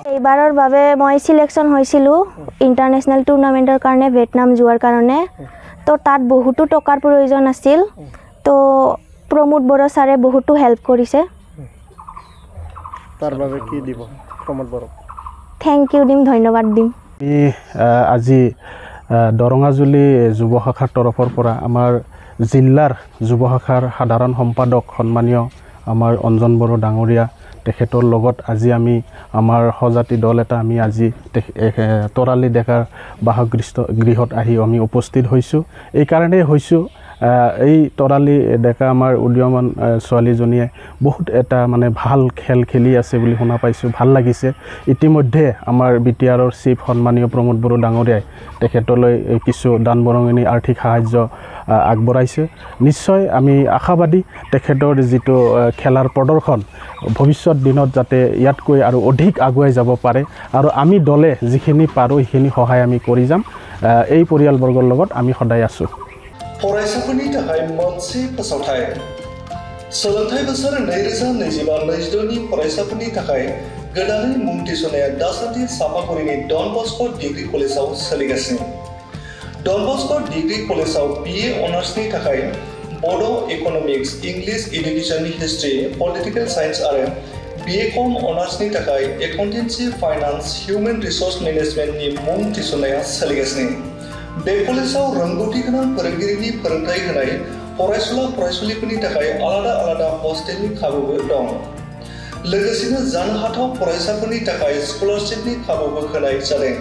এইবাৰৰ বাবে মই সিলেকশন হৈছিলো ইন্টাৰনেশনাল টুৰ্নামেন্টৰ কাৰণে ভিয়েটনাম যোৱাৰ কাৰণে তো তাত বহুতো টকাৰ প্ৰয়োজন আছিল তো প্ৰমোদ বড়ো ছাৰে বহুতো হেল্প কৰিছে তাৰ বাবে কি দিব প্ৰমোদ বড়ো থ্যাংক ইউ দিম ধন্যবাদ দিম আজি দৰঙাজুলি যুৱ শাখাৰ তৰফৰ পৰা আমাৰ জিলাৰ যুৱ শাখাৰ সাধাৰণ সম্পাদক সন্মানীয় আমাৰ অঞ্জন বড়ো ডাঙৰীয়া তেখেতৰ লগত আজি আমি আমাৰ সজাতি দল এটা আমি আজি তৰালি ডেকাৰ বাসগৃহত আহি আমি উপস্থিত হৈছোঁ এই কাৰণেই হৈছোঁ এই তৰালি ডেকা আমাৰ উদীয়মান ছোৱালীজনীয়ে বহুত এটা মানে ভাল খেল খেলি আছে বুলি শুনা পাইছোঁ ভাল লাগিছে ইতিমধ্যে আমাৰ বিটিআৰৰ চিফ সন্মানীয় প্ৰমোদ বড়ো ডাঙৰীয়াই তেখেতলৈ কিছু দান বৰঙণি আৰ্থিক সাহায্য আগবঢ়াইছে নিশ্চয় আমি আশাবাদী তেখেতৰ যিটো খেলাৰ প্ৰদৰ্শন ভৱিষ্যত দিনত যাতে ইয়াতকৈ আৰু অধিক আগুৱাই যাব পাৰে আৰু আমি দলে যিখিনি পাৰোঁ সেইখিনি সহায় আমি কৰি যাম এই পৰিয়ালবৰ্গৰ লগত আমি সদায় আছোঁ फरायसाफोरनि थाखाय मोनसे फोसावथाय सोलोंथाइ बोसोर 2025-26 नि फरायसाफोरनि थाखाय गोदानै मुं थिसननाया दासान्दि सापागुरिनि डन बस्क' डिग्री कलेजाव सोलिगासिनो डन बस्क' डिग्री कलेजाव BA अनार्सनि थाखाय बड' इक'नमिक्स इंलिश एडुकेशननि हिस्ट्री पलिटिकल साइन्स आरो BCom अनार्सनि थाखाय एकाउन्टेन्सि फाइनान्स हिउमेन रिसोर्स मेनेजमेन्टनि मुं थिसननाया सोलिगासिनो बे कलेजाव रोंगौथि गोनां फोरोंगिरिनि फोरोंथाय होनाय फरायसुला फरायसुलिफोरनि थाखाय आलादा आलादा हस्टेलनि खाबुबो दं लोगोसेनो जानो हाथाव फरायसाफोरनि थाखाय स्कलारशिपनि खाबुबो होनाय जादों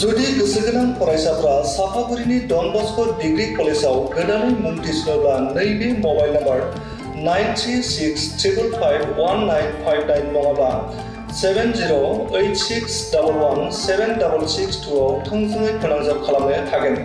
जुदि गोसो गोनां फरायसाफ्रा सापागुरिनि डन बस्क' डिग्री कलेजाव गोदानै मुं थिसनोब्ला नैबे मबाइल नाम्बार 9365551959 नङाब्ला 7086117662 आव थोंजोङै फोनांजाब खालामनो हागोन।